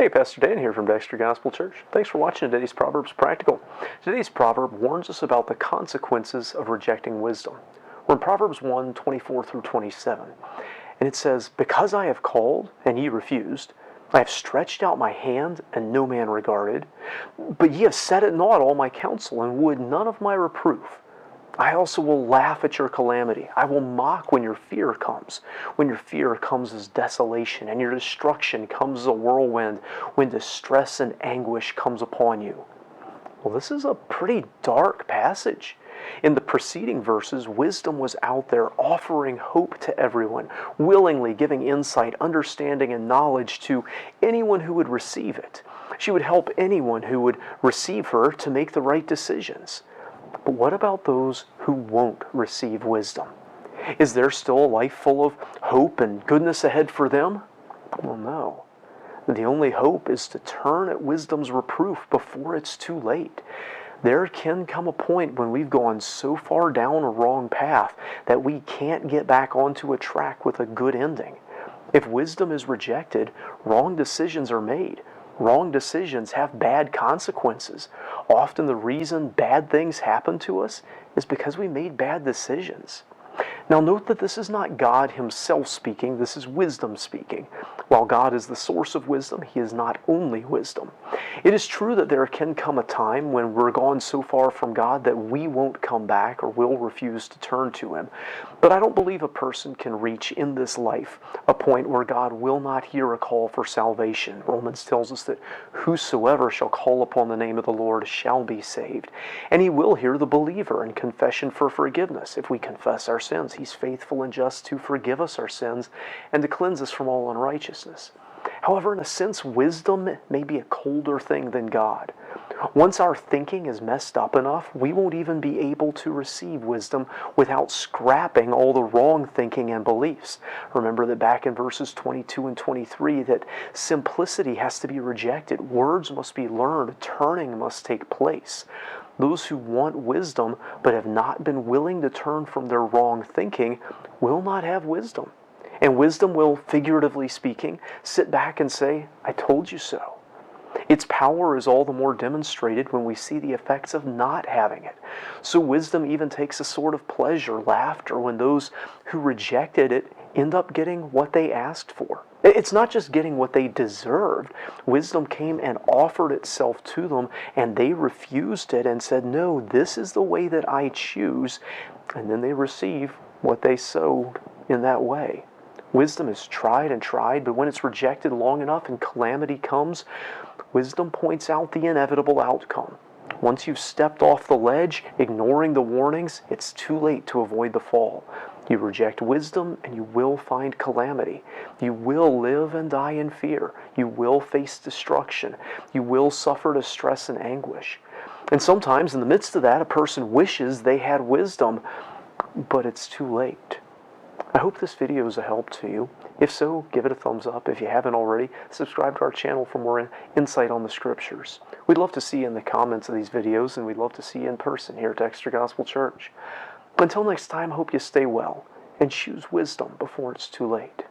Hey, Pastor Dan here from Dexter Gospel Church. Thanks for watching today's Proverbs Practical. Today's proverb warns us about the consequences of rejecting wisdom. We're in Proverbs 1:24 through 27. And it says, "Because I have called, and ye refused, I have stretched out my hand, and no man regarded. But ye have set at naught all my counsel, and would none of my reproof. I also will laugh at your calamity. I will mock when your fear comes. When your fear comes as desolation, and your destruction comes as a whirlwind, when distress and anguish comes upon you." Well, this is a pretty dark passage. In the preceding verses, wisdom was out there offering hope to everyone, willingly giving insight, understanding, and knowledge to anyone who would receive it. She would help anyone who would receive her to make the right decisions. But what about those who won't receive wisdom? Is there still a life full of hope and goodness ahead for them? Well, no. The only hope is to turn at wisdom's reproof before it's too late. There can come a point when we've gone so far down a wrong path that we can't get back onto a track with a good ending. If wisdom is rejected, wrong decisions are made. Wrong decisions have bad consequences. Often the reason bad things happen to us is because we made bad decisions. Now note that this is not God himself speaking, this is wisdom speaking. While God is the source of wisdom, he is not only wisdom. It is true that there can come a time when we're gone so far from God that we won't come back or will refuse to turn to him. But I don't believe a person can reach in this life a point where God will not hear a call for salvation. Romans tells us that whosoever shall call upon the name of the Lord shall be saved. And he will hear the believer in confession for forgiveness. If we confess our sins, he's faithful and just to forgive us our sins and to cleanse us from all unrighteousness. However, in a sense, wisdom may be a colder thing than God. Once our thinking is messed up enough, we won't even be able to receive wisdom without scrapping all the wrong thinking and beliefs. Remember that back in verses 22 and 23 that simplicity has to be rejected. Words must be learned. Turning must take place. Those who want wisdom but have not been willing to turn from their wrong thinking will not have wisdom. And wisdom will, figuratively speaking, sit back and say, "I told you so." Its power is all the more demonstrated when we see the effects of not having it. So wisdom even takes a sort of pleasure, laughter, when those who rejected it end up getting what they asked for. It's not just getting what they deserved. Wisdom came and offered itself to them, and they refused it and said, "No, this is the way that I choose." And then they receive what they sowed in that way. Wisdom is tried and tried, but when it's rejected long enough and calamity comes, wisdom points out the inevitable outcome. Once you've stepped off the ledge, ignoring the warnings, it's too late to avoid the fall. You reject wisdom and you will find calamity. You will live and die in fear. You will face destruction. You will suffer distress and anguish. And sometimes in the midst of that, a person wishes they had wisdom, but it's too late. I hope this video is a help to you. If so, give it a thumbs up. If you haven't already, subscribe to our channel for more insight on the Scriptures. We'd love to see you in the comments of these videos, and we'd love to see you in person here at Dexter Gospel Church. Until next time, I hope you stay well and choose wisdom before it's too late.